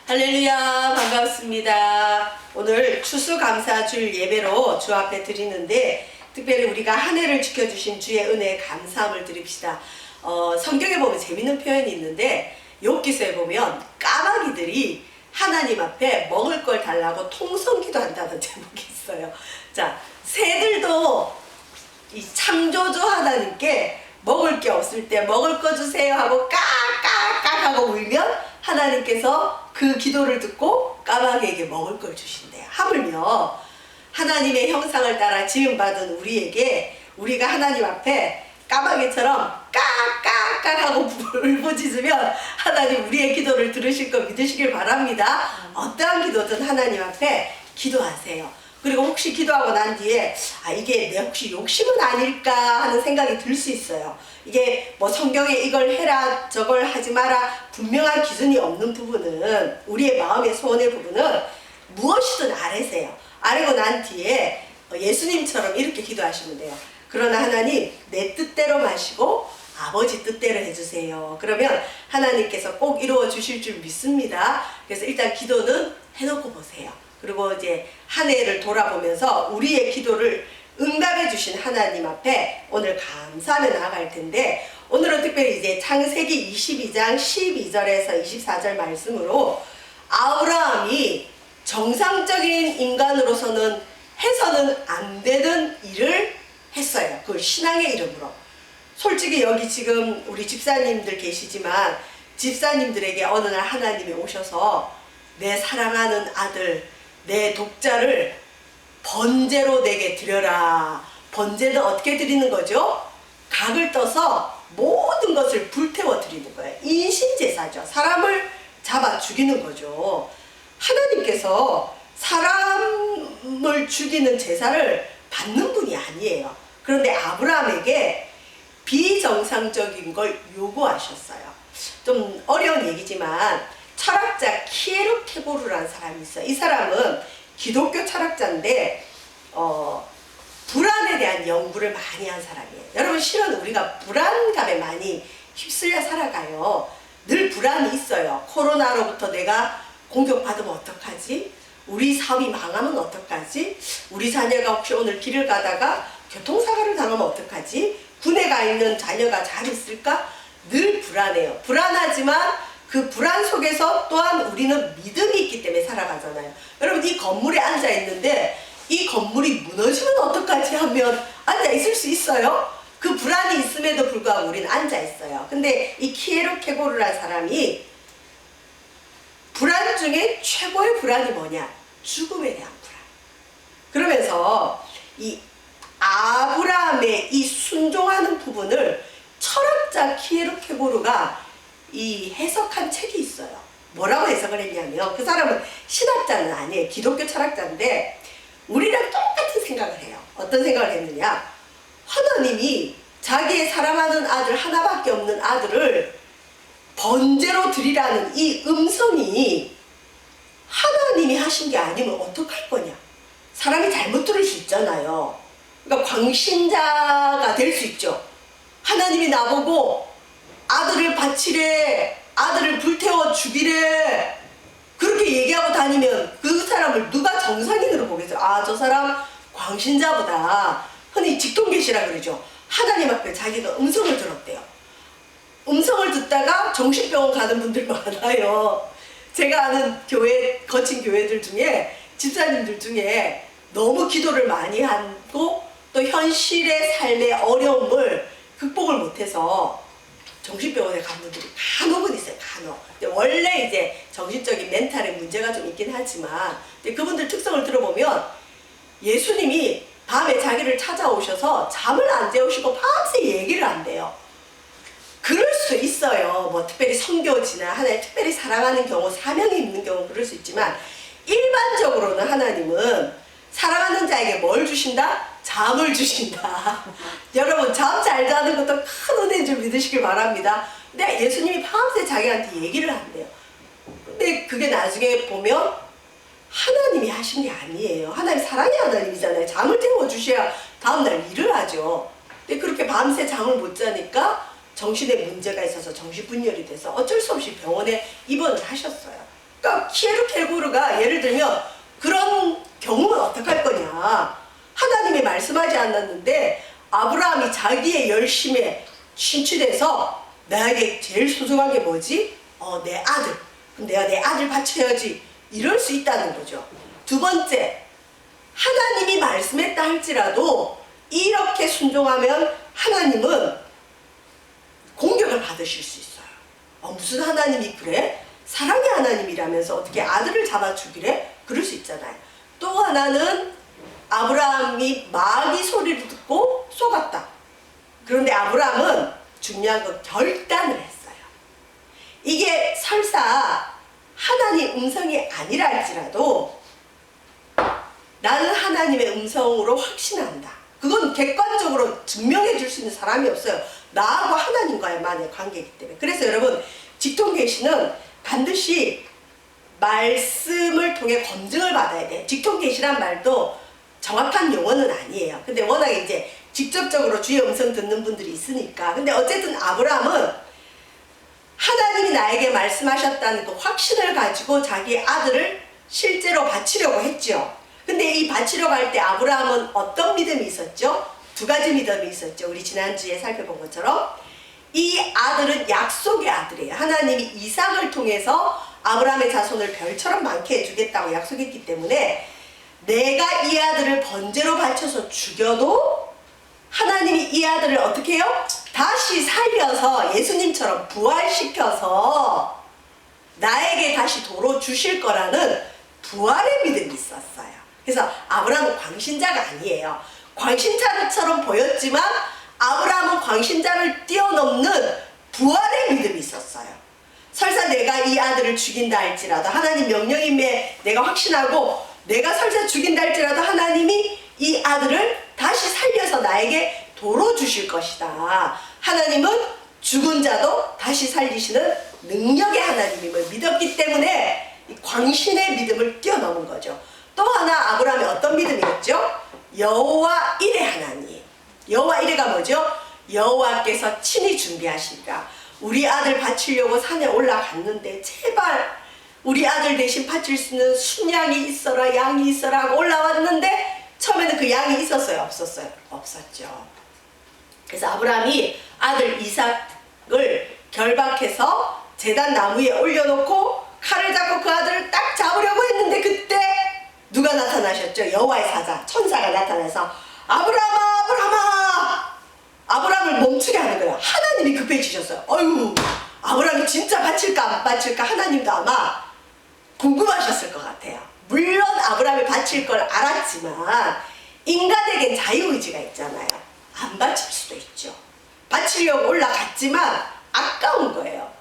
할렐루야, 반갑습니다. 오늘 추수감사주일 예배로 주 앞에 드리는데 특별히 우리가 한 해를 지켜주신 주의 은혜에 감사함을 드립시다. 성경에 보면 재밌는 표현이 있는데 욥기서에 보면 까마귀들이 하나님 앞에 먹을 걸 달라고 통성기도 한다는 제목이 있어요. 자, 새들도 이 창조주 하나님께 먹을 게 없을 때 먹을 거 주세요 하고 까까까 하고 울면 하나님께서 그 기도를 듣고 까마귀에게 먹을 걸 주신대요. 하물며 하나님의 형상을 따라 지음받은 우리에게 우리가 하나님 앞에 까마귀처럼 까까까 하고 울부짖으면 하나님 우리의 기도를 들으실 거 믿으시길 바랍니다. 어떠한 기도든 하나님 앞에 기도하세요. 그리고 혹시 기도하고 난 뒤에 이게 내 혹시 욕심은 아닐까 하는 생각이 들 수 있어요. 이게 뭐 성경에 이걸 해라 저걸 하지 마라 분명한 기준이 없는 부분은 우리의 마음의 소원의 부분은 무엇이든 아뢰세요. 아뢰고 난 뒤에 예수님처럼 이렇게 기도하시면 돼요. 그러나 하나님 내 뜻대로 마시고 아버지 뜻대로 해주세요. 그러면 하나님께서 꼭 이루어 주실 줄 믿습니다. 그래서 일단 기도는 해놓고 보세요. 그리고 이제 한 해를 돌아보면서 우리의 기도를 응답해 주신 하나님 앞에 오늘 감사하며 나아갈 텐데 오늘은 특별히 이제 창세기 22장 12절에서 24절 말씀으로 아브라함이 정상적인 인간으로서는 해서는 안 되는 일을 했어요. 그걸 신앙의 이름으로. 솔직히 여기 지금 우리 집사님들 계시지만 집사님들에게 어느 날 하나님이 오셔서 내 사랑하는 아들 내 독자를 번제로 내게 드려라. 번제는 어떻게 드리는 거죠? 각을 떠서 모든 것을 불태워 드리는 거예요. 인신제사죠. 사람을 잡아 죽이는 거죠. 하나님께서 사람을 죽이는 제사를 받는 분이 아니에요. 그런데 아브라함에게 비정상적인 걸 요구하셨어요. 좀 어려운 얘기지만 철학자 키에르케고르라는 사람이 있어요. 이 사람은 기독교 철학자인데 불안에 대한 연구를 많이 한 사람이에요. 여러분 실은 우리가 불안감에 많이 휩쓸려 살아가요. 늘 불안이 있어요. 코로나로부터 내가 공격받으면 어떡하지? 우리 사업이 망하면 어떡하지? 우리 자녀가 혹시 오늘 길을 가다가 교통사고를 당하면 어떡하지? 군에 가 있는 자녀가 잘 있을까? 늘 불안해요. 불안하지만 그 불안 속에서 또한 우리는 믿음이 있기 때문에 살아가잖아요. 여러분 이 건물에 앉아 있는데 이 건물이 무너지면 어떡하지 하면 앉아 있을 수 있어요? 그 불안이 있음에도 불구하고 우리는 앉아 있어요. 근데 이 키에르케고르라는 사람이 불안 중에 최고의 불안이 뭐냐? 죽음에 대한 불안. 그러면서 이 아브라함의 이 순종하는 부분을 철학자 키에르케고르가 이 해석한 책이 있어요. 뭐라고 해석을 했냐면 그 사람은 신학자는 아니에요. 기독교 철학자인데 우리랑 똑같은 생각을 해요. 어떤 생각을 했느냐? 하나님이 자기의 사랑하는 아들 하나밖에 없는 아들을 번제로 드리라는 이 음성이 하나님이 하신 게 아니면 어떡할 거냐? 사람이 잘못 들을 수 있잖아요. 그러니까 광신자가 될 수 있죠. 하나님이 나보고 아들을 바치래, 아들을 불태워 죽이래 그렇게 얘기하고 다니면 그 사람을 누가 정상인으로 보겠어요? 저 사람 광신자보다 흔히 직통계시라 그러죠. 하나님 앞에 자기가 음성을 들었대요. 음성을 듣다가 정신병원 가는 분들 많아요. 제가 아는 교회, 거친 교회들 중에 집사님들 중에 너무 기도를 많이 하고 또 현실의 삶의 어려움을 극복을 못해서 정신병원에 간 분들이 간혹은 있어요. 간혹. 근데 원래 이제 정신적인 멘탈에 문제가 좀 있긴 하지만 근데 그분들 특성을 들어보면 예수님이 밤에 자기를 찾아오셔서 잠을 안 재우시고 밤새 얘기를 한대요. 그럴 수 있어요. 뭐 특별히 선교지나 하나님 특별히 사랑하는 경우 사명이 있는 경우 그럴 수 있지만 일반적으로는 하나님은 사랑하는 자에게 뭘 주신다? 잠을 주신다. 여러분 잠 잘 자는 것도 큰 은혜인 줄 믿으시길 바랍니다. 근데 예수님이 밤새 자기한테 얘기를 한대요. 근데 그게 나중에 보면 하나님이 하신 게 아니에요. 하나님 사랑의 하나님이잖아요. 잠을 재워주셔야 다음날 일을 하죠. 근데 그렇게 밤새 잠을 못 자니까 정신에 문제가 있어서 정신분열이 돼서 어쩔 수 없이 병원에 입원을 하셨어요. 그러니까 키에르케고르가 예를 들면 그런 경우는 어떻게 할 거냐. 하나님이 말씀하지 않았는데 아브라함이 자기의 열심에 신취돼서 나에게 제일 소중한 게 뭐지? 내 아들. 그럼 내가 내 아들 바쳐야지. 이럴 수 있다는 거죠. 두 번째, 하나님이 말씀했다 할지라도 이렇게 순종하면 하나님은 공격을 받으실 수 있어요. 무슨 하나님이 그래? 사랑의 하나님이라면서 어떻게 아들을 잡아 죽이래? 그럴 수 있잖아요. 또 하나는 아브라함이 마귀 소리를 듣고 속았다. 그런데 아브라함은 중요한 건 결단을 했어요. 이게 설사 하나님 음성이 아니라 할지라도 나는 하나님의 음성으로 확신한다. 그건 객관적으로 증명해 줄 수 있는 사람이 없어요. 나하고 하나님과의만의 관계이기 때문에. 그래서 여러분, 직통계시는 반드시 말씀을 통해 검증을 받아야 돼. 직통계시란 말도 정확한 용어는 아니에요. 근데 워낙에 이제 직접적으로 주의 음성 듣는 분들이 있으니까. 근데 어쨌든 아브라함은 하나님이 나에게 말씀하셨다는 그 확신을 가지고 자기 아들을 실제로 바치려고 했죠. 근데 이 바치려고 할 때 아브라함은 어떤 믿음이 있었죠? 두 가지 믿음이 있었죠. 우리 지난주에 살펴본 것처럼 이 아들은 약속의 아들이에요. 하나님이 이삭을 통해서 아브라함의 자손을 별처럼 많게 해주겠다고 약속했기 때문에 내가 이 아들을 번제로 바쳐서 죽여도 하나님이 이 아들을 어떻게 해요? 다시 살려서 예수님처럼 부활시켜서 나에게 다시 도로 주실 거라는 부활의 믿음이 있었어요. 그래서 아브라함은 광신자가 아니에요. 광신자처럼 보였지만 아브라함은 광신자를 뛰어넘는 부활의 믿음이 있었어요. 설사 내가 이 아들을 죽인다 할지라도 하나님 명령임에 내가 확신하고 내가 설사 죽인다 할지라도 하나님이 이 아들을 다시 살려서 나에게 도로 주실 것이다. 하나님은 죽은 자도 다시 살리시는 능력의 하나님임을 믿었기 때문에 이 광신의 믿음을 뛰어넘은 거죠. 또 하나 아브라함의 어떤 믿음이 있죠? 여호와 이레 하나님. 여호와 이레가 뭐죠? 여호와께서 친히 준비하시리라. 우리 아들 바치려고 산에 올라갔는데 제발 우리 아들 대신 바칠 수 있는 순양이 있어라, 양이 있어라 하고 올라왔는데 처음에는 그 양이 있었어요? 없었어요? 없었죠. 그래서 아브라함이 아들 이삭을 결박해서 제단 나무에 올려놓고 칼을 잡고 그 아들을 딱 잡으려고 했는데 그때 누가 나타나셨죠? 여호와의 사자, 천사가 나타나서 아브라함아, 아브라함아! 아브라함을 멈추게 하는 거예요. 하나님이 급해지셨어요. 어휴, 아브라함이 진짜 바칠까 안 바칠까 하나님도 아마 궁금하셨을 것 같아요. 물론 아브라함이 바칠 걸 알았지만 인간에겐 자유의지가 있잖아요. 안 바칠 수도 있죠. 바치려고 올라갔지만 아까운 거예요.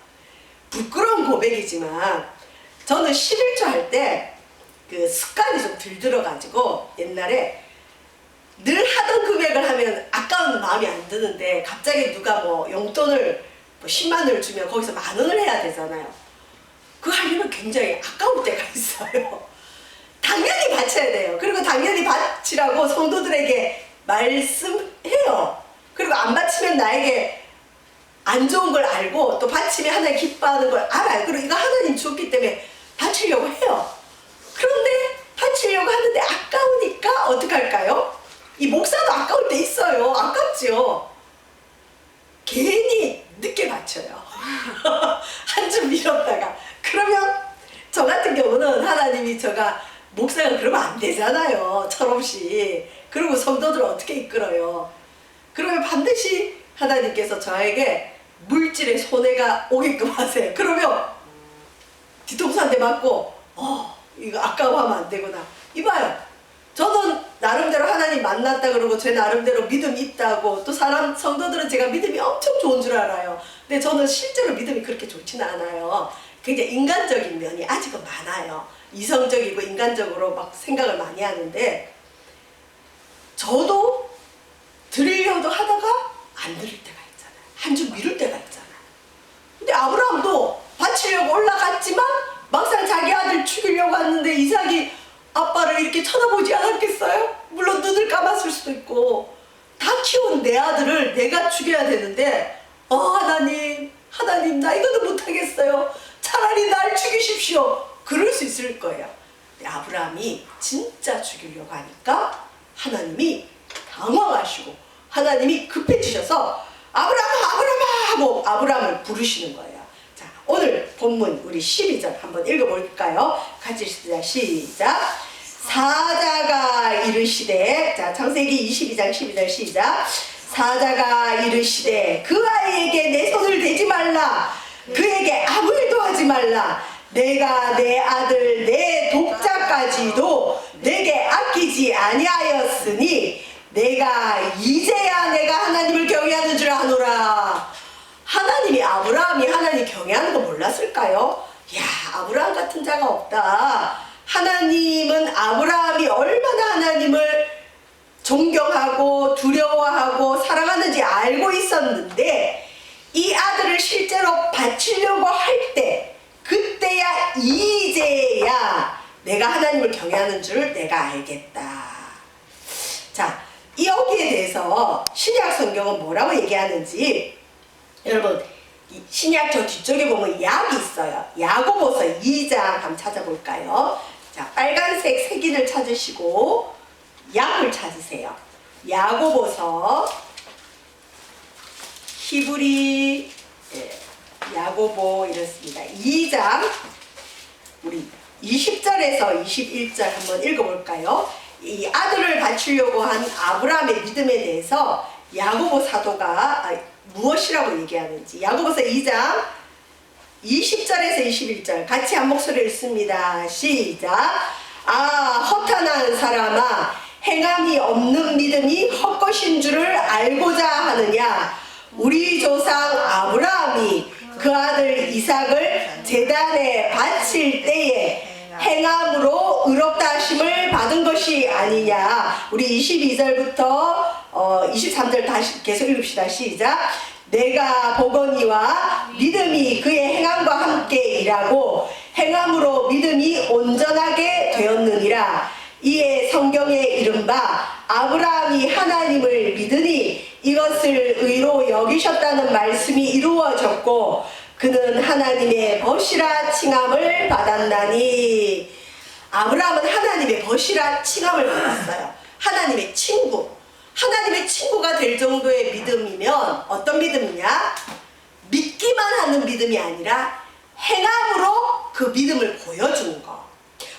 부끄러운 고백이지만 저는 11조 할 때 그 습관이 좀 들들어가지고 옛날에 늘 하던 금액을 하면 아까운 마음이 안 드는데 갑자기 누가 뭐 용돈을 뭐 10만 원을 주면 거기서 10,000원을 해야 되잖아요. 그거 하려면 굉장히 아까울 때가 있어요. 당연히 바쳐야 돼요. 그리고 당연히 바치라고 성도들에게 말씀해요. 그리고 안 바치면 나에게 안 좋은 걸 알고 또 바치면 하나님 기뻐하는 걸 알아요. 그리고 이거 하나님 줬기 때문에 바치려고 해요. 그런데 바치려고 하는데 아까우니까 어떡할까요? 이 목사도 아까울 때 있어요. 아깝죠. 괜히 늦게 바쳐요. 한 줌 미뤘다가. 그러면 저 같은 경우는 하나님이 제가 목사가 그러면 안 되잖아요. 철없이. 그리고 성도들을 어떻게 이끌어요? 그러면 반드시 하나님께서 저에게 물질의 손해가 오게끔 하세요. 그러면 뒤통수 한 대 맞고 이거 아까워하면 안 되구나. 이봐요. 저는 나름대로 하나님 만났다 그러고 제 나름대로 믿음이 있다고 또 사람 성도들은 제가 믿음이 엄청 좋은 줄 알아요. 근데 저는 실제로 믿음이 그렇게 좋지는 않아요. 굉장히 인간적인 면이 아직은 많아요. 이성적이고 인간적으로 막 생각을 많이 하는데 저도 드리려고 하다가 안 드릴 때가 있잖아요. 한 줌 미룰 때가 있잖아요. 근데 아브라함도 바치려고 올라갔지만 막상 자기 아들 죽이려고 하는데 이삭이 아빠를 이렇게 쳐다보지 않았겠어요? 물론 눈을 감았을 수도 있고 다 키운 내 아들을 내가 죽여야 되는데 하나님 나 이거는 못하겠어요. 차라리 날 죽이십시오. 수 있을 거예요. 근데 아브라함이 진짜 죽이려고 하니까 하나님이 당황하시고 하나님이 급해지셔서 아브라함 하고 아브라함을 부르시는 거예요. 자, 오늘 본문 우리 12절 한번 읽어볼까요? 같이 읽습니다. 시작. 사자가 이르시되, 자, 창세기 22장 12절 시작. 사자가 이르시되 그 아이에게 내 손을 대지 말라. 그에게 아무 일도 하지 말라. 내가 내 아들 내 독자까지도 내게 아끼지 아니하였으니 내가 이제야 내가 하나님을 경외하는 줄 아노라. 하나님이 아브라함이 하나님 경외하는 거 몰랐을까요? 야, 아브라함 같은 자가 없다. 하나님은 아브라함이 얼마나 하나님을 존경하고 두려워하고 사랑하는지 알고 있었는데 이 아들을 실제로 바치려고 할 때 그때야 이제야 내가 하나님을 경외하는 줄 내가 알겠다. 자, 여기에 대해서 신약 성경은 뭐라고 얘기하는지 여러분 신약 저 뒤쪽에 보면 약이 있어요. 야고보서 2장 한번 찾아볼까요? 자, 빨간색 색인을 찾으시고 약을 찾으세요. 야고보서 히브리 야고보 이렇습니다. 2장 우리 20절에서 21절 한번 읽어볼까요? 이 아들을 바치려고 한 아브라함의 믿음에 대해서 야고보 사도가 무엇이라고 얘기하는지 야고보서 2장 20절에서 21절 같이 한 목소리를 읽습니다. 시작. 아, 허탄한 사람아, 행함이 없는 믿음이 헛것인 줄을 알고자 하느냐. 우리 조상 아브라함이 그 아들 이삭을 제단에 바칠 때에 행함으로 의롭다 하심을 받은 것이 아니냐. 우리 22절부터 23절 다시 계속 읽읍시다. 시작. 내가 보거니와 믿음이 그의 행함과 함께 일하고 행함으로 믿음이 온전하게 되었느니라. 이에 성경에 이른바 아브라함이 하나님을 믿으니 이것을 의로 여기셨다는 말씀이 이루어졌고 그는 하나님의 벗이라 칭함을 받았나니. 아브라함은 하나님의 벗이라 칭함을 받았어요. 하나님의 친구. 하나님의 친구가 될 정도의 믿음이면 어떤 믿음이냐? 믿기만 하는 믿음이 아니라 행함으로 그 믿음을 보여주는 거.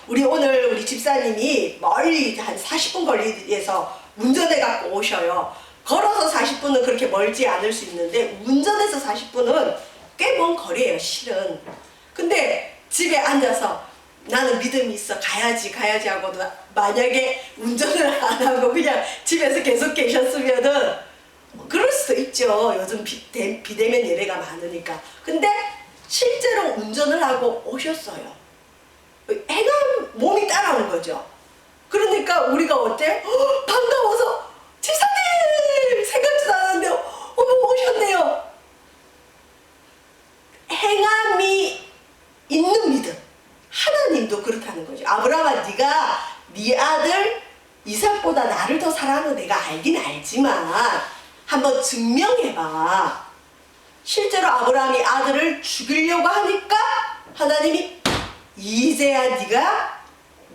우리 집사님이 멀리 한 40분 거리에서 운전해 갖고 오셔요. 걸어서 40분은 그렇게 멀지 않을 수 있는데 운전해서 40분은 꽤 먼 거리예요, 실은. 근데 집에 앉아서 나는 믿음이 있어 가야지 하고도 만약에 운전을 안 하고 그냥 집에서 계속 계셨으면은 그럴 수도 있죠. 요즘 비대면 예배가 많으니까. 근데 실제로 운전을 하고 오셨어요. 행함 몸이 따라온 거죠. 그러니까 우리가 어때? 반가워서 집사님 생각지도 않았는데 어머 오셨네요. 행함이 있는 믿음. 하나님도 그렇다는 거죠. 아브라함아, 네가 네 아들 이삭보다 나를 더 사랑하는 거 내가 알긴 알지만 한번 증명해봐. 실제로 아브라함이 아들을 죽이려고 하니까 하나님이 이제야 네가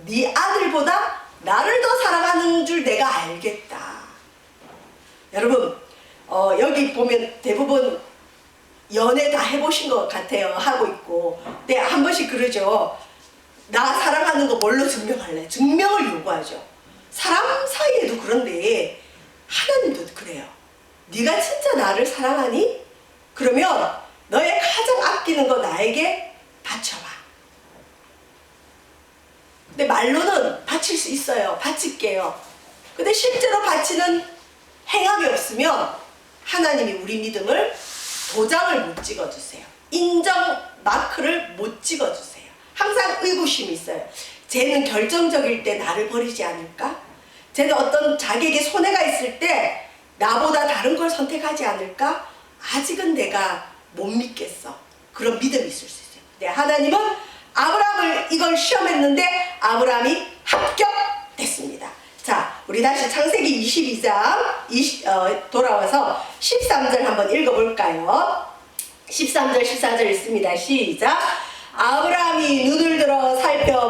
네 아들보다 나를 더 사랑하는 줄 내가 알겠다. 여러분 여기 보면 대부분 연애 다 해보신 것 같아요. 하고 있고. 근데 한 번씩 그러죠. 나 사랑하는 거 뭘로 증명할래? 증명을 요구하죠. 사람 사이에도 그런데 하나님도 그래요. 네가 진짜 나를 사랑하니? 그러면 너의 가장 아끼는 거 나에게 바쳐봐. 근데 말로는 바칠 수 있어요. 바칠게요. 근데 실제로 바치는 행함이 없으면 하나님이 우리 믿음을 도장을 못 찍어주세요. 인정 마크를 못 찍어주세요. 항상 의구심이 있어요. 쟤는 결정적일 때 나를 버리지 않을까? 쟤는 어떤 자기에게 손해가 있을 때 나보다 다른 걸 선택하지 않을까? 아직은 내가 못 믿겠어. 그런 믿음이 있을 수 있어요. 근데 하나님은 아브라함을 이걸 시험했는데 아브라함이 합격됐습니다. 자, 우리 다시 창세기 22장 돌아와서 13절 한번 읽어볼까요? 13절 14절 읽습니다. 시작. 아브라함이 눈을 들어 살펴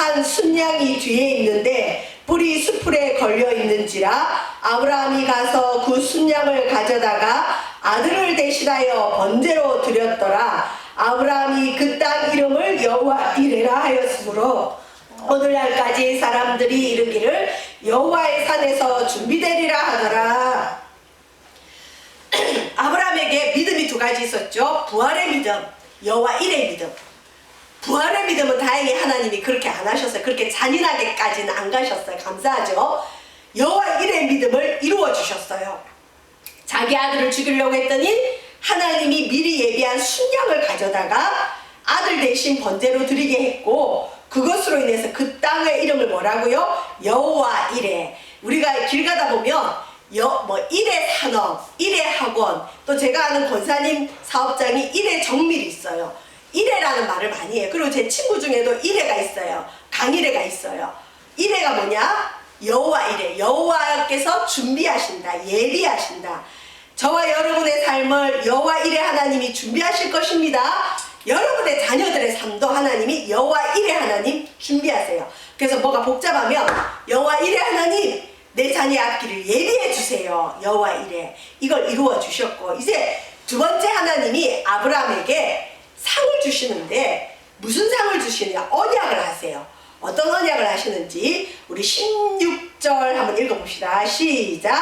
한 순양이 뒤에 있는데 뿔이 수풀에 걸려 있는지라 아브라함이 가서 그 순양을 가져다가 아들을 대신하여 번제로 드렸더라. 아브라함이 그 땅 이름을 여호와 이레라 하였으므로 오늘날까지 사람들이 이르기를 여호와의 산에서 준비되리라 하더라. 아브라함에게 믿음이 두 가지 있었죠. 부활의 믿음, 여호와 이레의 믿음. 부활의 믿음은 다행히 하나님이 그렇게 안 하셨어요. 그렇게 잔인하게까지는 안 가셨어요. 감사하죠. 여호와 이레의 믿음을 이루어 주셨어요. 자기 아들을 죽이려고 했더니 하나님이 미리 예비한 순양을 가져다가 아들 대신 번제로 드리게 했고, 그것으로 인해서 그 땅의 이름을 뭐라고요? 여호와 이레. 우리가 길 가다 보면 이레 산업, 이레 학원, 또 제가 아는 권사님 사업장이 이레 정밀이 있어요. 이레라는 말을 많이 해요. 그리고 제 친구 중에도 이레가 있어요. 강이레가 있어요. 이레가 뭐냐? 여호와 이레. 여호와께서 준비하신다, 예비하신다. 저와 여러분의 삶을 여호와 이레 하나님이 준비하실 것입니다. 여러분의 자녀들의 삶도 하나님이 여호와 이레 하나님 준비하세요. 그래서 뭐가 복잡하면 여호와 이레 하나님, 내 자녀의 앞길을 예비해 주세요. 여호와 이레. 이걸 이루어 주셨고, 이제 두 번째 하나님이 아브라함에게 상을 주시는데 무슨 상을 주시느냐? 언약을 하세요. 어떤 언약을 하시는지 우리 16절 한번 읽어봅시다. 시작.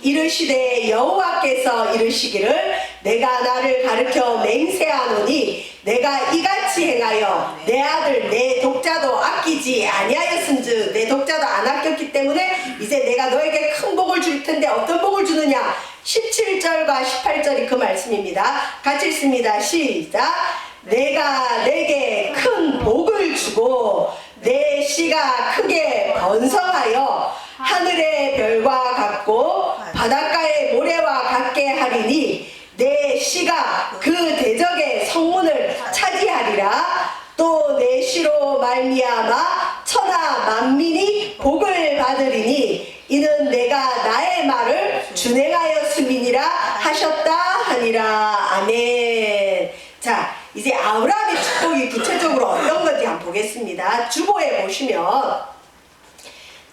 이르시되 여호와께서 이르시기를 내가 나를 가르쳐 맹세하노니 내가 이같이 행하여 내 아들 내 독자도 아끼지 아니하였은즉, 내 독자도 안 아꼈기 때문에 이제 내가 너에게 큰 복을 줄 텐데 어떤 복을 주느냐? 17절과 18절이 그 말씀입니다. 같이 읽습니다. 시작. 내가 내게 큰 복을 주고 내 씨가 크게 번성하여 하늘의 별과 같고 바닷가의 모래와 같게 하리니 내 씨가 그 대적의 성문을 차지하리라. 또 내 씨로 말미암아 천하 만민이 복을 받으리니 이는 내가 나의 말을 준행하였음이니라 하셨다 하니라. 아멘. 자, 이제 아브라함의 축복이 구체적으로 어떤 건지 한번 보겠습니다. 주보에 보시면,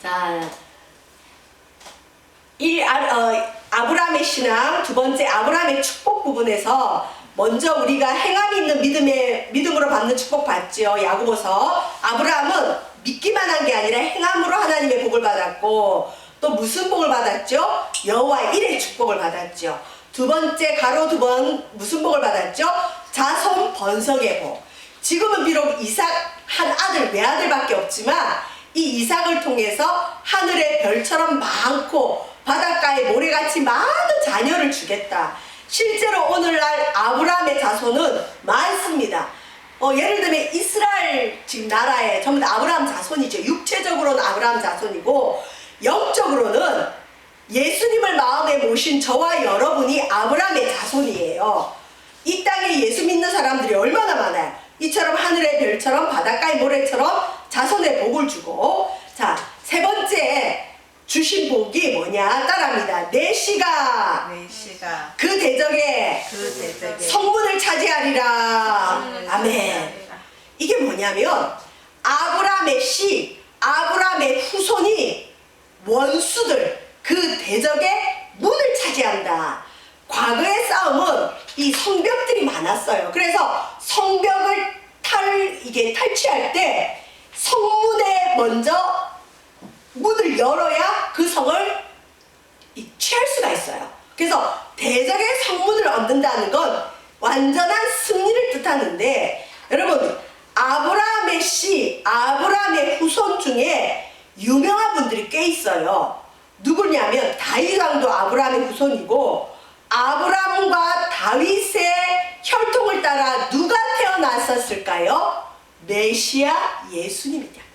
자, 아브라함의 신앙, 두 번째 아브라함의 축복 부분에서 먼저 우리가 행함이 있는 믿음으로 받는 축복 받죠. 야고보서. 아브라함은 믿기만 한 게 아니라 행함으로 하나님의 복을 받았고, 또 무슨 복을 받았죠? 여호와 이레 축복을 받았죠. 두 번째 가로 두 번 무슨 복을 받았죠? 자손 번성의 복. 지금은 비록 이삭 한 아들, 외아들밖에 없지만 이 이삭을 통해서 하늘의 별처럼 많고 바닷가의 모래같이 많은 자녀를 주겠다. 실제로 오늘날 아브라함의 자손은 많습니다. 예를 들면 이스라엘 지금 나라에 전부 다 아브라함 자손이죠. 육체적으로는 아브라함 자손이고, 영적으로는 예수님을 마음에 모신 저와 여러분이 아브라함의 자손이에요. 이 땅에 예수 믿는 사람들이 얼마나 많아요. 이처럼 하늘의 별처럼 바닷가의 모래처럼 자손의 복을 주고, 자, 세 번째 주신 복이 뭐냐? 따라합니다. 내 씨가 그 대적의 성문을 차지하리라. 아멘. 이게 뭐냐면 아브라함의 씨, 아브라함의 후손이 원수들, 그 대적의 문을 차지한다. 과거의 싸움은 이 성벽들이 많았어요. 그래서 성벽을 탈취할 때 성문에 먼저 문을 열어야 그 성을 취할 수가 있어요. 그래서 대적의 성문을 얻는다는 건 완전한 승리를 뜻하는데, 여러분 아브라함의 씨, 아브라함의 후손 중에 유명한 분들이 꽤 있어요. 누구냐면 다윗 왕도 아브라함의 후손이고, 아브라함과 다윗의 혈통을 따라 누가 태어났었을까요? 메시아 예수님이 태어났어요.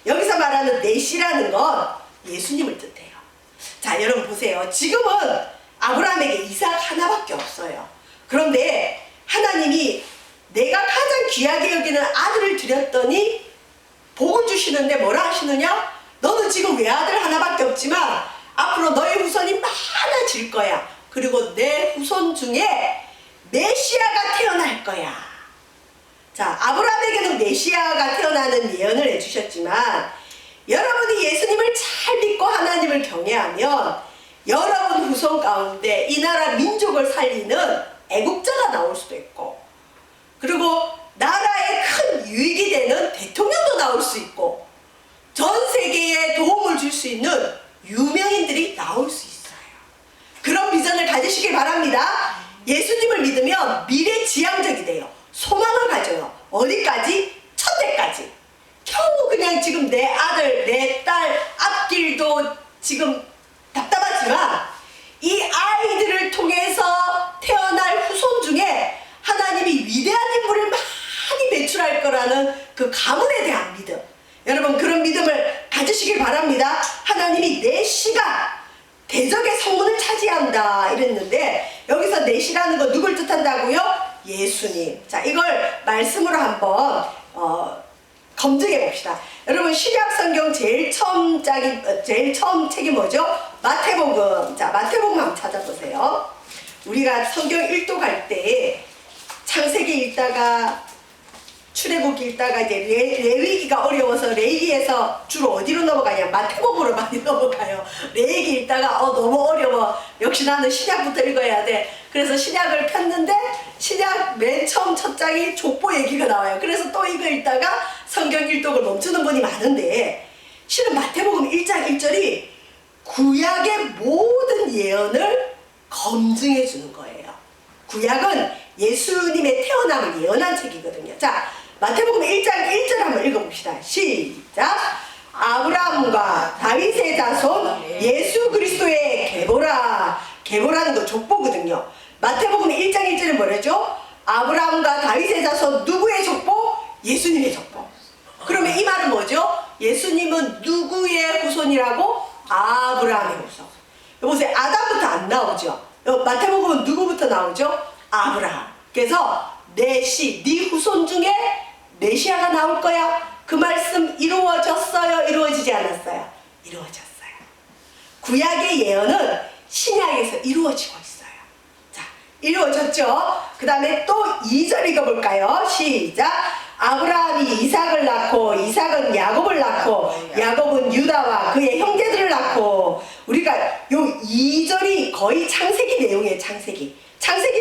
여기서 말하는 메시라는 건 예수님을 뜻해요. 자, 여러분 보세요. 지금은 아브라함에게 이삭 하나밖에 없어요. 그런데 하나님이 내가 가장 귀하게 여기는 아들을 드렸더니 복을 주시는데 뭐라 하시느냐? 너는 지금 외아들 하나밖에 없지만 앞으로 너의 후손이 많아질 거야. 그리고 내 후손 중에 메시아가 태어날 거야. 자, 아브라함에게는 메시아가 태어나는 예언을 해주셨지만 여러분이 예수님을 잘 믿고 하나님을 경외하면 여러분 후손 가운데 이 나라 민족을 살리는 애국자가 나올 수도 있고, 그리고 나라에 큰 유익이 되는 대통령도 나올 수 있고, 전 세계에 도움을 줄 수 있는 유명인들이 나올 수 있어요. 그런 비전을 가지시길 바랍니다. 예수님을 믿으면 미래지향적이 돼요. 소망을 가져요. 어디까지? 천대까지. 겨우 그냥 지금 내 아들, 내 딸 앞길도 지금 답답하지만 이 아이들을 통해서 태어날 후손 중에 하나님이 위대한 인물을 많이 배출할 거라는 그 가문에 대한 믿음, 여러분 그런 믿음을 가지시길 바랍니다. 하나님이 내 씨가 대적의 성문을 차지한다 이랬는데, 여기서 내 씨라는 거 누굴 뜻한다고요? 예수님. 자, 이걸 말씀으로 한번 검증해 봅시다. 여러분 신약 성경 제일 처음 책이 뭐죠? 마태복음. 자, 마태복음 한번 찾아보세요. 우리가 성경 읽도 갈 때 창세기 읽다가 출애굽기 읽다가 이제 레위기가 어려워서 레위기에서 주로 어디로 넘어가냐? 마태복음으로 많이 넘어가요. 레위기 읽다가 너무 어려워. 역시 나는 신약부터 읽어야 돼. 그래서 신약을 폈는데 신약 맨 처음 첫 장이 족보 얘기가 나와요. 그래서 또 이거 읽다가 성경 일독을 멈추는 분이 많은데, 실은 마태복음 1장 1절이 구약의 모든 예언을 검증해 주는 거예요. 구약은 예수님의 태어남을 예언한 책이거든요. 자, 마태복음 1장 1절 한번 읽어봅시다. 시작. 아브라함과 다윗의 자손 예수 그리스도의 계보라. 계보라는 거 족보거든요. 마태복음 1장 1절은 뭐라죠? 아브라함과 다윗의 자손 누구의 족보? 예수님의 족보. 그러면 이 말은 뭐죠? 예수님은 누구의 후손이라고? 아브라함의 후손. 보세요. 아담부터 안 나오죠. 마태복음은 누구부터 나오죠? 아브라함. 그래서 내 씨, 네 후손 중에 메시아가 나올 거야. 그 말씀 이루어졌어요? 이루어지지 않았어요? 이루어졌어요. 구약의 예언은 신약에서 이루어지고 있어요. 자, 이루어졌죠? 그 다음에 또 2절 읽어볼까요? 시작. 아브라함이 이삭을 낳고 이삭은 야곱을 낳고 야곱은 유다와 그의 형제들을 낳고. 우리가 요 2절이 거의 창세기 내용이에요. 창세기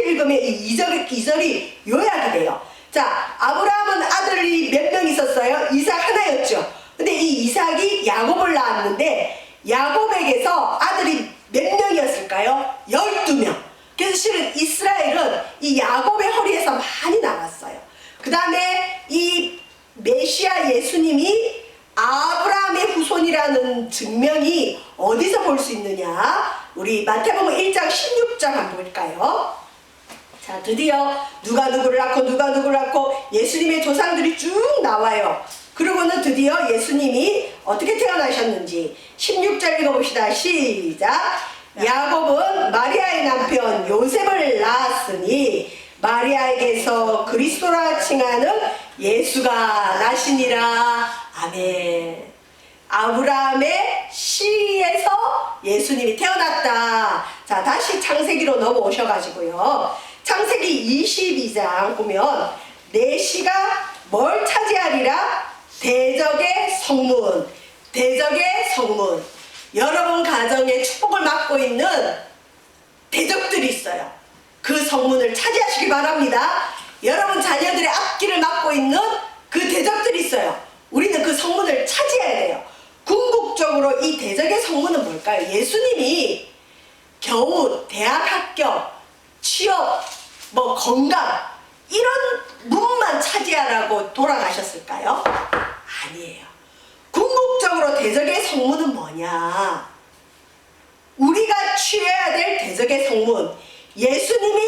읽으면 이 2절이 요약이 돼요. 자, 아브라함은 아들이 몇 명 있었어요? 이삭 하나였죠. 근데 이 이삭이 야곱을 낳았는데 야곱에게서 아들이 몇 명이었을까요? 12명. 그래서 실은 이스라엘은 이 야곱의 허리에서 많이 나왔어요. 그 다음에 이 메시아 예수님이 아브라함의 후손이라는 증명이 어디서 볼 수 있느냐? 우리 마태복음 1장 16장 한번 볼까요? 자, 드디어 누가 누구를 낳고 예수님의 조상들이 쭉 나와요. 그리고는 드디어 예수님이 어떻게 태어나셨는지 16절 읽어봅시다. 시작. 야곱은 마리아의 남편 요셉을 낳았으니 마리아에게서 그리스도라 칭하는 예수가 나시니라. 아멘. 아브라함의 씨에서 예수님이 태어났다. 자, 다시 창세기로 넘어오셔가지고요. 창세기 22장 보면 내 씨가 뭘 차지하리라? 대적의 성문. 대적의 성문. 여러분 가정에 축복을 맡고 있는 대적들이 있어요. 그 성문을 차지하시기 바랍니다. 여러분 자녀들의 앞길을 막고 있는 그 대적들이 있어요. 우리는 그 성문을 차지해야 돼요. 궁극적으로 이 대적의 성문은 뭘까요? 예수님이 겨우 대학 합격, 취업, 건강 이런 문만 차지하라고 돌아가셨을까요? 아니에요. 궁극적으로 대적의 성문은 뭐냐? 우리가 취해야 될 대적의 성문, 예수님이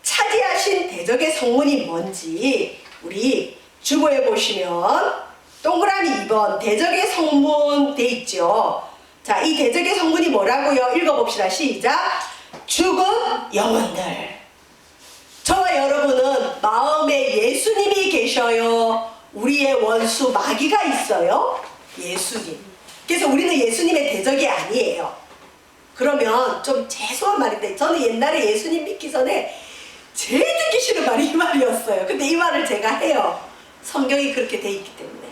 차지하신 대적의 성문이 뭔지 우리 주보에 보시면 동그라미 2번 대적의 성문 돼 있죠. 자, 이 대적의 성문이 뭐라고요? 읽어봅시다. 시작. 죽은 영혼들. 저와 여러분은 마음에 예수님이 계셔요? 우리의 원수 마귀가 있어요? 예수님. 그래서 우리는 예수님의 대적이 아니에요. 그러면 좀 죄송한 말인데 저는 옛날에 예수님 믿기 전에 제일 듣기 싫은 말이 이 말이었어요. 근데 이 말을 제가 해요. 성경이 그렇게 돼 있기 때문에.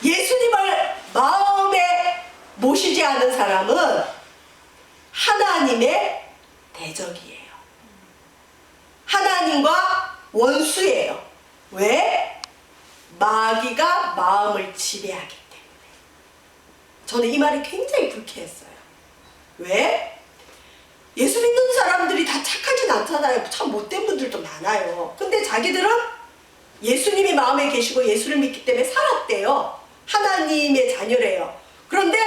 예수님을 마음에 모시지 않은 사람은 하나님의 대적이에요. 하나님과 원수예요. 왜? 마귀가 마음을 지배하기 때문에. 저는 이 말이 굉장히 불쾌했어요. 왜? 예수 믿는 사람들이 다 착하진 않잖아요. 참 못된 분들도 많아요. 근데 자기들은 예수님이 마음에 계시고 예수를 믿기 때문에 살았대요. 하나님의 자녀래요. 그런데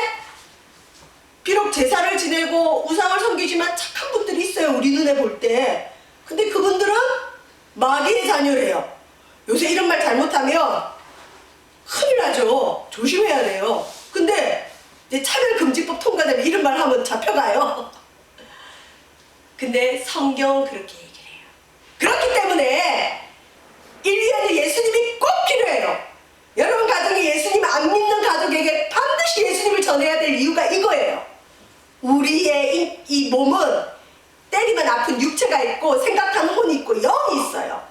비록 제사를 지내고 우상을 섬기지만 착한 분들이 있어요. 우리 눈에 볼 때. 근데 그분들은 마귀의 자녀래요. 요새 이런 말 잘못하면 큰일 나죠. 조심해야 돼요. 근데 이제 차별금지법 통과되면 이런 말 하면 잡혀가요. 근데 성경은 그렇게 얘기를 해요. 그렇기 때문에 1년에 예수님이 꼭 필요해요. 여러분 가정에 예수님 안 믿는 가족에게 반드시 예수님을 전해야 될 이유가 이거예요. 우리의 이 몸은 때리면 아픈 육체가 있고 생각하는 혼이 있고 영이 있어요.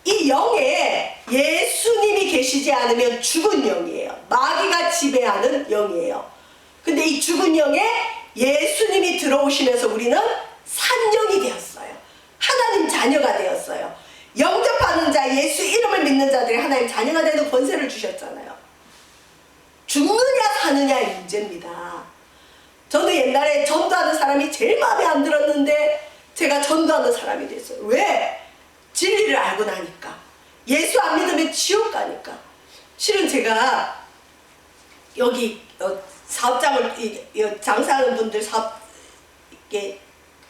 이 영에 예수님이 계시지 않으면 죽은 영이에요. 마귀가 지배하는 영이에요. 근데 이 죽은 영에 예수님이 들어오시면서 우리는 산영이 되었어요. 하나님 자녀가 되었어요. 영접하는 자, 예수 이름을 믿는 자들이 하나님 자녀가 되는 권세를 주셨잖아요. 죽느냐 사느냐의 문제입니다. 저도 옛날에 전도하는 사람이 제일 마음에 안 들었는데 제가 전도하는 사람이 됐어요. 왜? 진리를 알고 나니까. 예수 안 믿으면 지옥 가니까. 실은 제가 여기 사업장을 장사하는 분들 사업 이렇게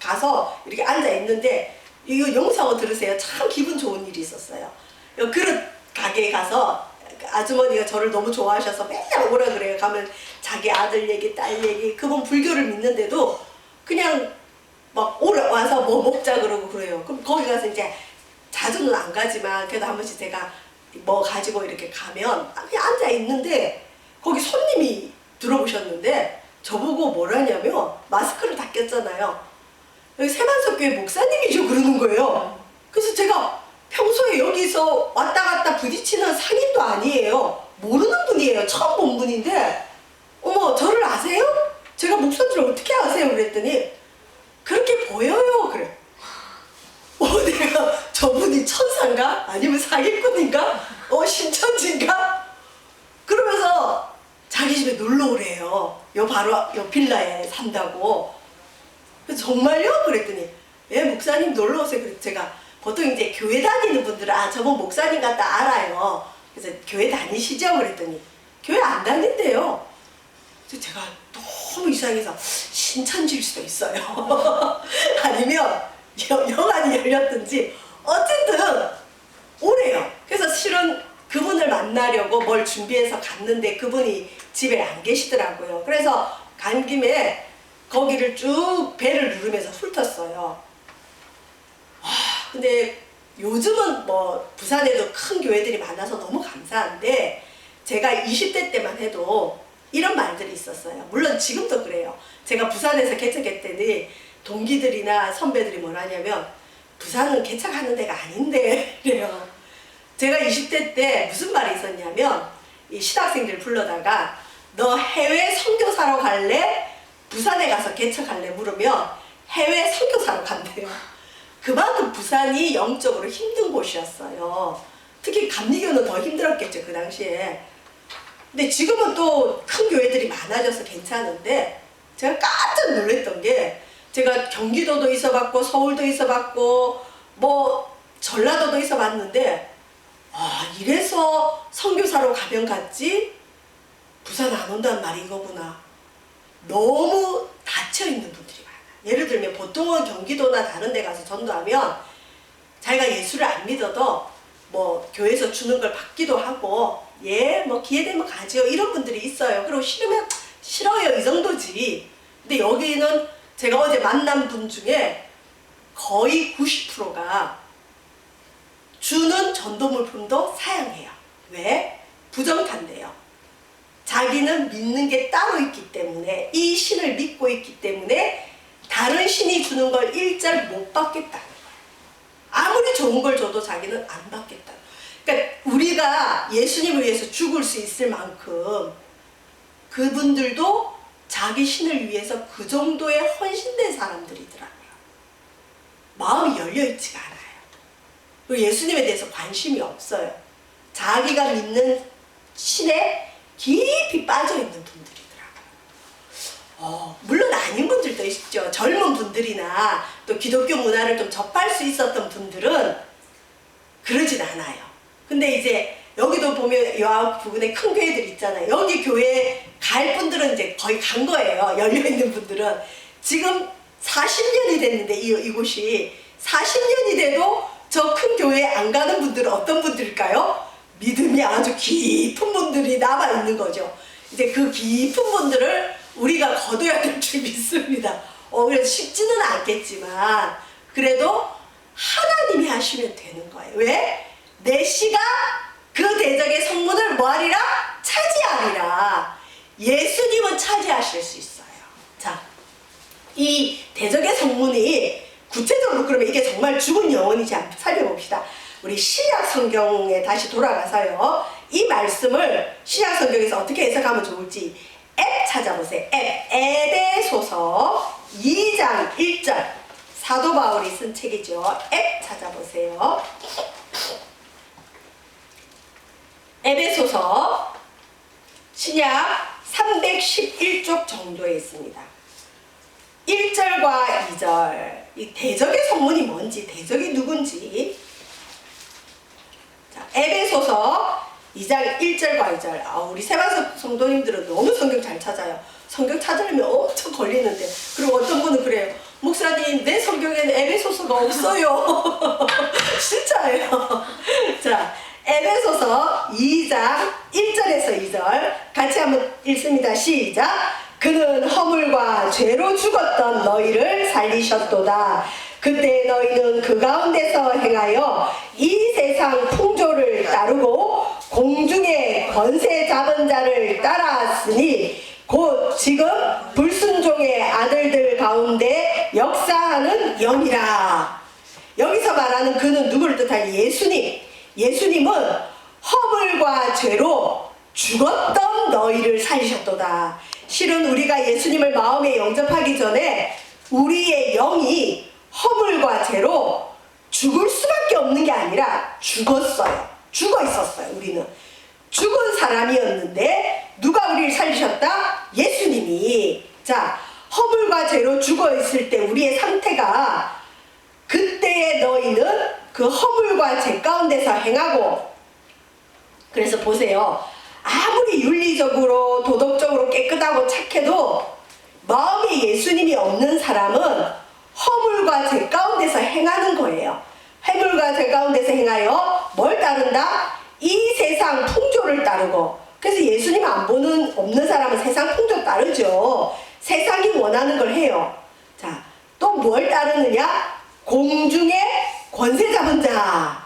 가서 이렇게 앉아 있는데 이거 영상을 들으세요. 참 기분 좋은 일이 있었어요. 그릇 가게에 가서 아주머니가 저를 너무 좋아하셔서 맨날 오라 그래요. 가면 자기 아들 얘기, 딸 얘기, 그분 불교를 믿는데도 그냥 막 와서 뭐 먹자 그러고 그래요. 그럼 거기 가서 이제 자주는 안 가지만 그래도 한 번씩 제가 뭐 가지고 이렇게 가면 그냥 앉아 있는데 거기 손님이 들어오셨는데 저보고 뭐라냐면 마스크를 다 꼈잖아요. 여기 세만석교회 목사님이죠 그러는 거예요. 그래서 제가 평소에 여기서 왔다 갔다 부딪히는 상인도 아니에요. 모르는 분이에요. 처음 본 분인데 어머 저를 아세요? 제가 목사인 줄 어떻게 아세요? 그랬더니 그렇게 보여요 그래. 내가 저분이 천사인가? 아니면 사기꾼인가? 신천지인가? 그러면서 자기 집에 놀러 오래요. 바로 요 빌라에 산다고. 그래서 정말요? 그랬더니 예 목사님 놀러 오세요. 그래서 제가 보통 이제 교회 다니는 분들은 저분 목사님 같다 알아요. 그래서 교회 다니시죠? 그랬더니 교회 안 다닌대요. 그래서 제가 너무 이상해서 신천지일 수도 있어요. 아니면 영안이 열렸든지 어쨌든 오래요. 그래서 실은 그분을 만나려고 뭘 준비해서 갔는데 그분이 집에 안 계시더라고요. 그래서 간 김에 거기를 쭉 배를 누르면서 훑었어요. 근데 요즘은 뭐 부산에도 큰 교회들이 많아서 너무 감사한데 제가 20대 때만 해도 이런 말들이 있었어요. 물론 지금도 그래요. 제가 부산에서 개척했더니 동기들이나 선배들이 뭐라냐면 부산은 개척하는 데가 아닌데 이래요. 제가 20대 때 무슨 말이 있었냐면 이 신학생들 불러다가 너 해외 선교사로 갈래? 부산에 가서 개척할래? 물으면 해외 선교사로 간대요. 그만큼 부산이 영적으로 힘든 곳이었어요. 특히 감리교는 더 힘들었겠죠 그 당시에. 근데 지금은 또 큰 교회들이 많아져서 괜찮은데 제가 깜짝 놀랐던 게 제가 경기도도 있어봤고 서울도 있어봤고 뭐 전라도도 있어봤는데 이래서 선교사로 가면 갔지 부산 안 온다는 말이 이거구나. 너무 닫혀있는 분들이 많아요. 예를 들면 보통은 경기도나 다른 데 가서 전도하면 자기가 예수를 안 믿어도 뭐 교회에서 주는 걸 받기도 하고 뭐 기회되면 가지요 이런 분들이 있어요. 그리고 싫으면 싫어요 이 정도지. 근데 여기는 제가 어제 만난 분 중에 거의 90%가 주는 전도 물품도 사양해요. 왜? 부정탄대요. 자기는 믿는 게 따로 있기 때문에 이 신을 믿고 있기 때문에 다른 신이 주는 걸 일절 못 받겠다는 거예요. 아무리 좋은 걸 줘도 자기는 안 받겠다. 그러니까 우리가 예수님을 위해서 죽을 수 있을 만큼 그분들도 자기 신을 위해서 그 정도의 헌신된 사람들이더라고요. 마음이 열려있지가 않아요. 그리고 예수님에 대해서 관심이 없어요. 자기가 믿는 신에 깊이 빠져있는 분들이더라고요. 물론 아닌 분들도 있죠. 젊은 분들이나 또 기독교 문화를 좀 접할 수 있었던 분들은 그러진 않아요. 근데 이제 여기도 보면 요 부분에 큰 교회들 있잖아요. 여기 교회 갈 분들은 이제 거의 간 거예요. 열려있는 분들은. 지금 40년이 됐는데 이곳이 40년이 돼도 저 큰 교회에 안 가는 분들은 어떤 분들일까요? 믿음이 아주 깊은 분들이 남아있는 거죠. 이제 그 깊은 분들을 우리가 거둬야 될 줄 믿습니다. 그래서 쉽지는 않겠지만 그래도 하나님이 하시면 되는 거예요. 왜? 내 씨가 그 대적의 성문을 뭐하리라? 차지하리라. 예수님은 차지하실 수 있어요. 자, 이 대적의 성문이 구체적으로 그러면 이게 정말 죽은 영혼이지 않게 살펴봅시다. 우리 신약 성경에 다시 돌아가서요. 이 말씀을 신약 성경에서 어떻게 해석하면 좋을지 앱 찾아보세요. 에베소서 2장 1절 사도 바울이 쓴 책이죠. 앱 찾아보세요. 에베소서 신약 311쪽 정도에 있습니다. 1절과 2절 이 대적의 성문이 뭔지 대적이 누군지 자, 에베소서 2장 1절과 2절 우리 세반 성도님들은 너무 성경 잘 찾아요. 성경 찾으려면 엄청 걸리는데 그리고 어떤 분은 그래요. 목사님 내 성경에는 에베소서가 없어요. 진짜예요. 자 에베소서 2장 1절에서 2절 같이 한번 읽습니다. 시작. 그는 허물과 죄로 죽었던 너희를 살리셨도다. 그때 너희는 그 가운데서 행하여 이 세상 풍조를 따르고 공중의 권세 잡은 자를 따라왔으니 곧 지금 불순종의 아들들 가운데 역사하는 영이라. 여기서 말하는 그는 누구를 뜻하니? 예수님. 예수님은 허물과 죄로 죽었던 너희를 살리셨도다. 실은 우리가 예수님을 마음에 영접하기 전에 우리의 영이 허물과 죄로 죽을 수밖에 없는 게 아니라 죽었어요. 죽어 있었어요. 우리는 죽은 사람이었는데 누가 우리를 살리셨다? 예수님이. 자, 허물과 죄로 죽어 있을 때 우리의 상태가 그때의 너희는 그 허물과 죄 가운데서 행하고 그래서 보세요. 아무리 윤리적으로 도덕적으로 깨끗하고 착해도 마음에 예수님이 없는 사람은 허물과 죄 가운데서 행하는 거예요. 허물과 죄 가운데서 행하여 뭘 따른다? 이 세상 풍조를 따르고. 그래서 예수님 안 보는 없는 사람은 세상 풍조 따르죠. 세상이 원하는 걸 해요. 자, 또 뭘 따르느냐? 공중의 권세 잡은 자.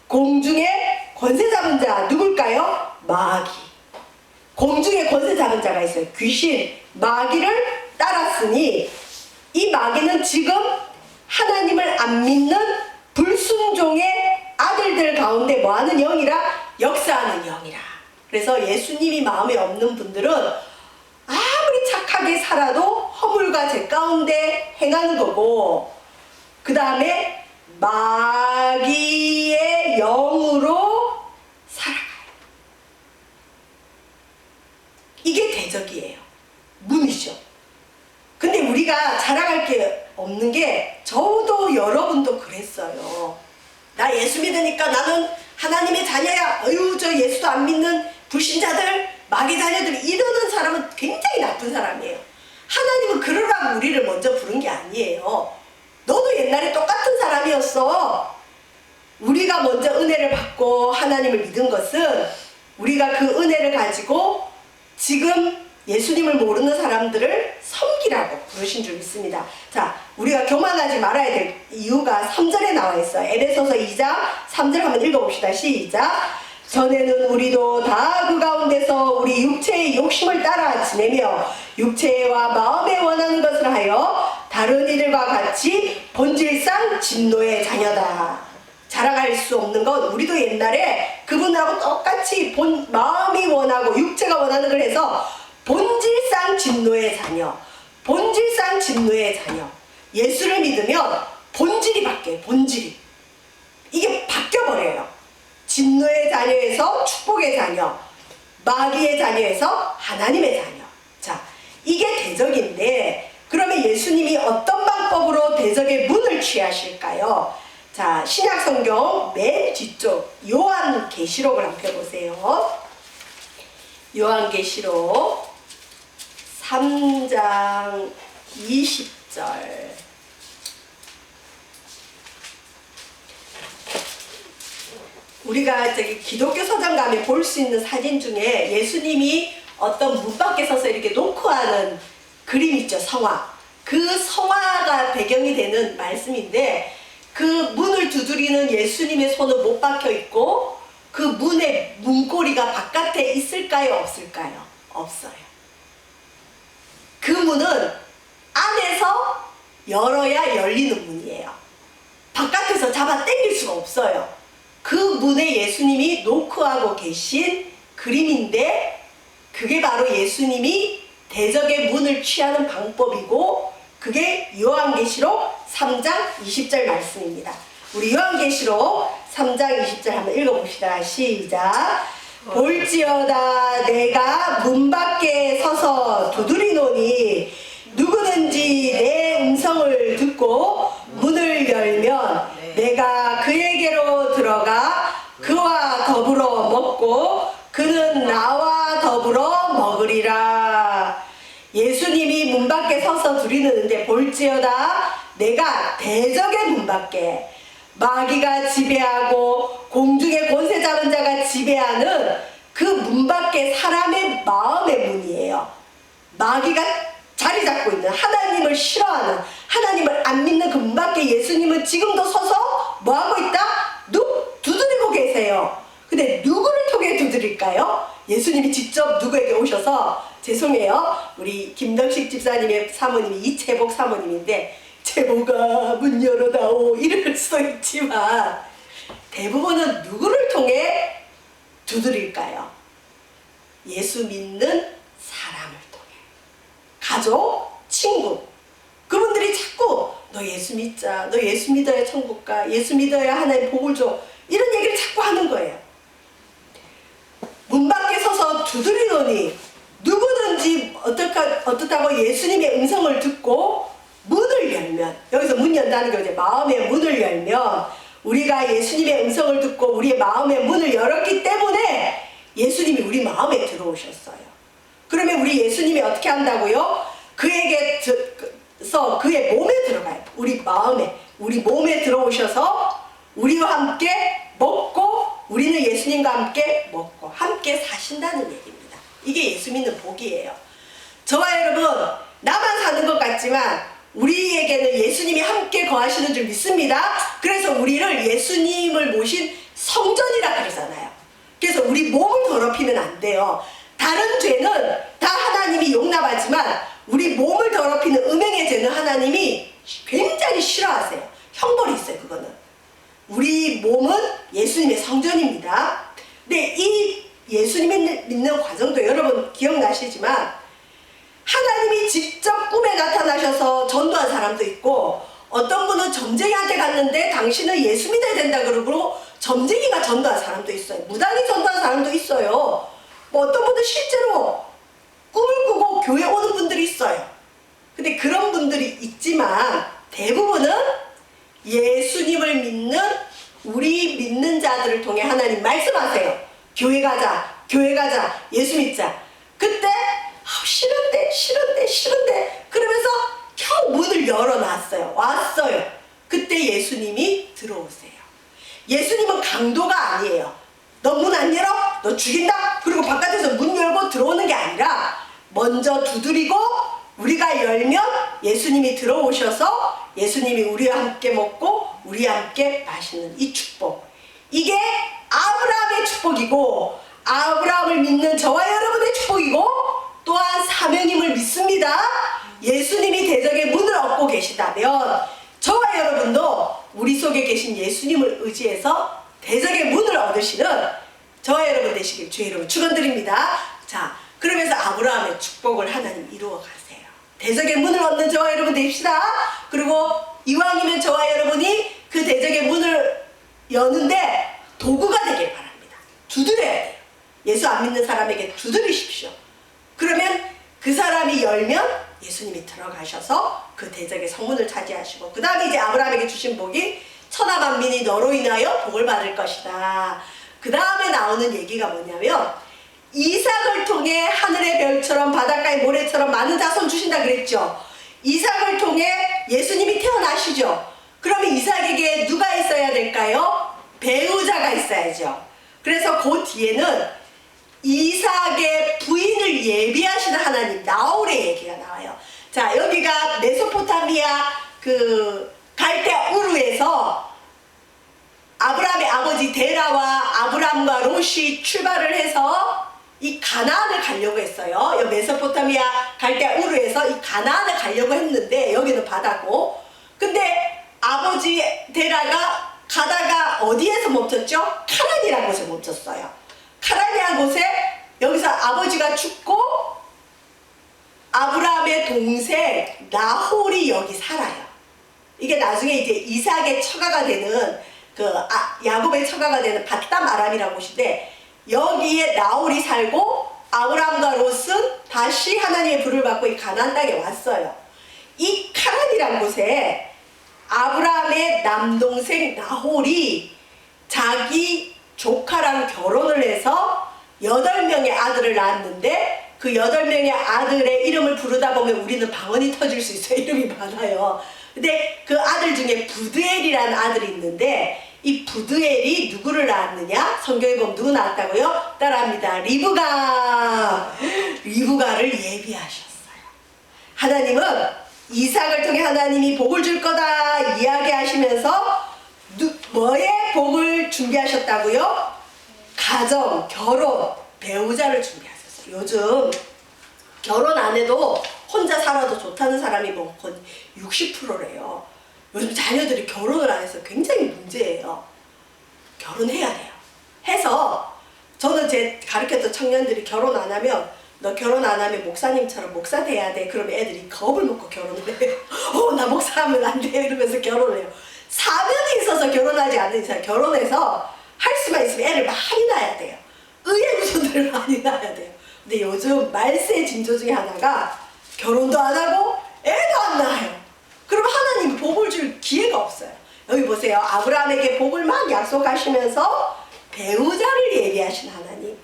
공중의 권세 잡은 자 누굴까요? 마귀. 공중에 권세 잡은 자가 있어요. 귀신, 마귀를 따랐으니 이 마귀는 지금 하나님을 안 믿는 불순종의 아들들 가운데 뭐하는 영이라? 역사하는 영이라. 그래서 예수님이 마음에 없는 분들은 아무리 착하게 살아도 허물과 죄 가운데 행하는 거고 그 다음에 마귀의 영으로 살아가요. 이게 대적이에요. 문이죠. 근데 우리가 자랑할 게 없는 게 저도 여러분도 그랬어요. 나 예수 믿으니까 나는 하나님의 자녀야. 저 예수도 안 믿는 불신자들, 마귀 자녀들 이러는 사람은 굉장히 나쁜 사람이에요. 하나님은 그러라고 우리를 먼저 부른 게 아니에요. 너도 옛날에 똑같은 사람이었어. 우리가 먼저 은혜를 받고 하나님을 믿은 것은 우리가 그 은혜를 가지고 지금 예수님을 모르는 사람들을 섬기라고 부르신 줄 믿습니다. 자, 우리가 교만하지 말아야 될 이유가 3절에 나와 있어요. 에베소서 2장 3절 한번 읽어봅시다. 시작. 전에는 우리도 다 그 가운데서 우리 육체의 욕심을 따라 지내며 육체와 마음에 원하는 것을 하여 다른 이들과 같이 본질상 진노의 자녀다. 자랑할 수 없는 건 우리도 옛날에 그분하고 똑같이 마음이 원하고 육체가 원하는 걸 해서 본질상 진노의 자녀, 본질상 진노의 자녀. 예수를 믿으면 본질이 바뀌어요. 본질이. 이게 바뀌어버려요. 진노의 자녀에서 축복의 자녀, 마귀의 자녀에서 하나님의 자녀. 자, 이게 대적인데 그러면 예수님이 어떤 방법으로 대적의 문을 취하실까요? 자, 신약 성경 맨 뒤쪽 요한계시록을 한번 펴보세요. 요한계시록 3장 20절. 우리가 저기 기독교 서점 가면 볼 수 있는 사진 중에 예수님이 어떤 문 밖에 서서 이렇게 노크하는 그림 있죠. 성화. 그 성화가 배경이 되는 말씀인데 그 문을 두드리는 예수님의 손은 못 박혀 있고 그 문의 문고리가 바깥에 있을까요? 없을까요? 없어요. 그 문은 안에서 열어야 열리는 문이에요. 바깥에서 잡아 당길 수가 없어요. 그 문에 예수님이 노크하고 계신 그림인데 그게 바로 예수님이 대적의 문을 취하는 방법이고 그게 요한계시록 3장 20절 말씀입니다. 우리 요한계시록 3장 20절 한번 읽어봅시다. 시작. 볼지어다 내가 문 밖에 서서 두드리노니 누구든지 내 음성을 듣고 문을 열면 내가 그에게로 들어가 그와 더불어 먹고 그는 나와 더불어 먹으리라. 예수님이 문 밖에 서서 두드리는데 볼지어다 내가 대적의 문 밖에 마귀가 지배하고 공중의 권세 잡은 자가 지배하는 그 문 밖에 사람의 마음의 문이에요. 마귀가 자리 잡고 있는 하나님을 싫어하는 하나님을 안 믿는 그 문 밖에 예수님은 지금도 서서 뭐하고 있다? 두드리고 계세요. 근데 누구를 통해 두드릴까요? 예수님이 직접 누구에게 오셔서 죄송해요. 우리 김덕식 집사님의 사모님이 이채복 사모님인데 제보가 문 열어다오 이럴 수도 있지만 대부분은 누구를 통해 두드릴까요? 예수 믿는 사람을 통해. 가족, 친구. 그분들이 자꾸 너 예수 믿자. 너 예수 믿어야 천국 가. 예수 믿어야 하나님 복을 줘. 이런 얘기를 자꾸 하는 거예요. 문 밖에 서서 두드리노니 누구든지 어떻다고 예수님의 음성을 듣고 문을 열면, 여기서 문 연다는 게 이제 마음의 문을 열면 우리가 예수님의 음성을 듣고 우리의 마음의 문을 열었기 때문에 예수님이 우리 마음에 들어오셨어요. 그러면 우리 예수님이 어떻게 한다고요? 그에게서 그의 몸에 들어가요. 우리 마음에, 우리 몸에 들어오셔서 우리와 함께 먹고 우리는 예수님과 함께 먹고 함께 사신다는 얘기입니다. 이게 예수 믿는 복이에요. 저와 여러분, 나만 사는 것 같지만 우리에게는 예수님이 함께 거하시는 줄 믿습니다. 그래서 우리를 예수님을 모신 성전이라 그러잖아요. 그래서 우리 몸을 더럽히면 안 돼요. 다른 죄는 다 하나님이 용납하지만 우리 몸을 더럽히는 음행의 죄는 하나님이 굉장히 싫어하세요. 형벌이 있어요. 그거는. 우리 몸은 예수님의 성전입니다. 근데 이 예수님을 믿는 과정도 여러분 기억나시지만 하나님이 직접 꿈에 나타나셔서 전도한 사람도 있고 어떤 분은 점쟁이한테 갔는데 당신은 예수 믿어야 된다 그러고 점쟁이가 전도한 사람도 있어요. 무당이 전도한 사람도 있어요. 뭐 어떤 분은 실제로 꿈을 꾸고 교회 오는 분들이 있어요. 근데 그런 분들이 있지만 대부분은 예수님을 믿는 우리 믿는 자들을 통해 하나님 말씀하세요. 교회 가자, 교회 가자, 예수 믿자. 그때 싫은데 그러면서 겨우 문을 열어놨어요. 왔어요. 그때 예수님이 들어오세요. 예수님은 강도가 아니에요. 너 문 안 열어? 너 죽인다? 그리고 바깥에서 문 열고 들어오는 게 아니라 먼저 두드리고 우리가 열면 예수님이 들어오셔서 예수님이 우리와 함께 먹고 우리와 함께 마시는 이 축복. 이게 아브라함의 축복이고 아브라함을 믿는 저와 여러분의 축복이고 또한 사명임을 믿습니다. 예수님이 대적의 문을 얻고 계시다면 저와 여러분도 우리 우리 속에 계신 예수님을 의지해서 대적의 문을 얻으시는 저와 여러분 되시길 주의 이름으로 축원드립니다. 자, 그러면서 아브라함의 축복을 하나님 이루어 가세요. 대적의 문을 얻는 저와 여러분 되십시다. 그리고 이왕이면 저와 여러분이 그 대적의 문을 여는데 도구가 되길 바랍니다. 두드려야 돼요. 예수 안 믿는 사람에게 두드리십시오. 그러면 그 사람이 열면 예수님이 들어가셔서 그 대적의 성문을 차지하시고, 그 다음에 이제 아브라함에게 주신 복이 천하 만민이 너로 인하여 복을 받을 것이다. 그 다음에 나오는 얘기가 뭐냐면, 이삭을 통해 하늘의 별처럼 바닷가의 모래처럼 많은 자손 주신다 그랬죠. 이삭을 통해 예수님이 태어나시죠. 그러면 이삭에게 누가 있어야 될까요? 배우자가 있어야죠. 그래서 그 뒤에는 이삭의 부인을 예비하시는 하나님 나홀의 얘기가 나와요. 자, 여기가 메소포타미아 그 갈대 우르에서 아브라함의 아버지 데라와 아브라함과 롯이 출발을 해서 이 가나안을 가려고 했어요. 이 메소포타미아 갈대 우르에서 이 가나안을 가려고 했는데 여기는 바다고, 근데 아버지 데라가 가다가 어디에서 멈췄죠? 카란이라는 곳에 멈췄어요. 카란이라는 곳에 여기서 아버지가 죽고 아브라함의 동생 나홀이 여기 살아요. 이게 나중에 이제 이삭의 처가가 되는 야곱의 처가가 되는 밧담 아람이라는 곳인데, 여기에 나홀이 살고 아브라함과 롯은 다시 하나님의 불을 받고 이 가나안 땅에 왔어요. 이 카란이라는 곳에 아브라함의 남동생 나홀이 자기 조카랑 결혼을 해서 8명의 아들을 낳았는데, 그 8명의 아들의 이름을 부르다 보면 우리는 방언이 터질 수 있어요. 이름이 많아요. 근데 그 아들 중에 부드엘이라는 아들이 있는데, 이 부드엘이 누구를 낳았느냐? 성경에 보면 누구 낳았다고요? 따라합니다. 리브가를 예비하셨어요. 하나님은 이삭을 통해 하나님이 복을 줄 거다 이야기하시면서 뭐의 복을 준비하셨다고요? 가정, 결혼, 배우자를 준비하셨어요. 요즘 결혼 안 해도 혼자 살아도 좋다는 사람이 뭐 거의 60%래요. 요즘 자녀들이 결혼을 안 해서 굉장히 문제예요. 결혼해야 돼요. 해서 저는 제 가르쳤던 청년들이 결혼 안 하면, 너 결혼 안 하면 목사님처럼 목사 돼야 돼. 그러면 애들이 겁을 먹고 결혼을 해요. 나 목사하면 안 돼. 이러면서 결혼을 해요. 사명이 있어서 결혼하지 않는 이상 결혼해서 할 수만 있으면 애를 많이 낳아야 돼요. 의의 후손들을 많이 낳아야 돼요. 근데 요즘 말세의 징조 중에 하나가 결혼도 안 하고 애도 안 낳아요. 그럼 하나님 복을 줄 기회가 없어요. 여기 보세요. 아브라함에게 복을 막 약속하시면서 배우자를 예비하신 하나님.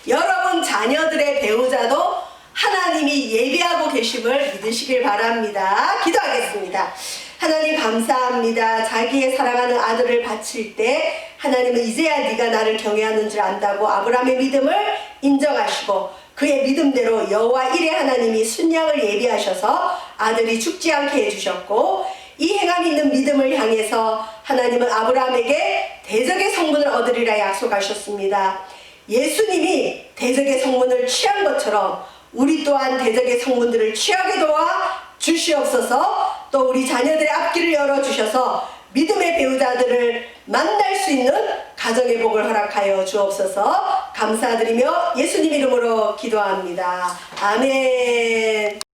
여러분 자녀들의 배우자도 하나님이 예비하고 계심을 믿으시길 바랍니다. 기도하겠습니다. 하나님 감사합니다. 자기의 사랑하는 아들을 바칠 때 하나님은 이제야 네가 나를 경외하는 줄 안다고 아브라함의 믿음을 인정하시고, 그의 믿음대로 여호와 이레 하나님이 순양을 예비하셔서 아들이 죽지 않게 해주셨고, 이 행함 있는 믿음을 향해서 하나님은 아브라함에게 대적의 성문을 얻으리라 약속하셨습니다. 예수님이 대적의 성문을 취한 것처럼 우리 또한 대적의 성문들을 취하게 도와 주시옵소서. 또 우리 자녀들의 앞길을 열어주셔서 믿음의 배우자들을 만날 수 있는 가정의 복을 허락하여 주옵소서. 감사드리며 예수님 이름으로 기도합니다. 아멘.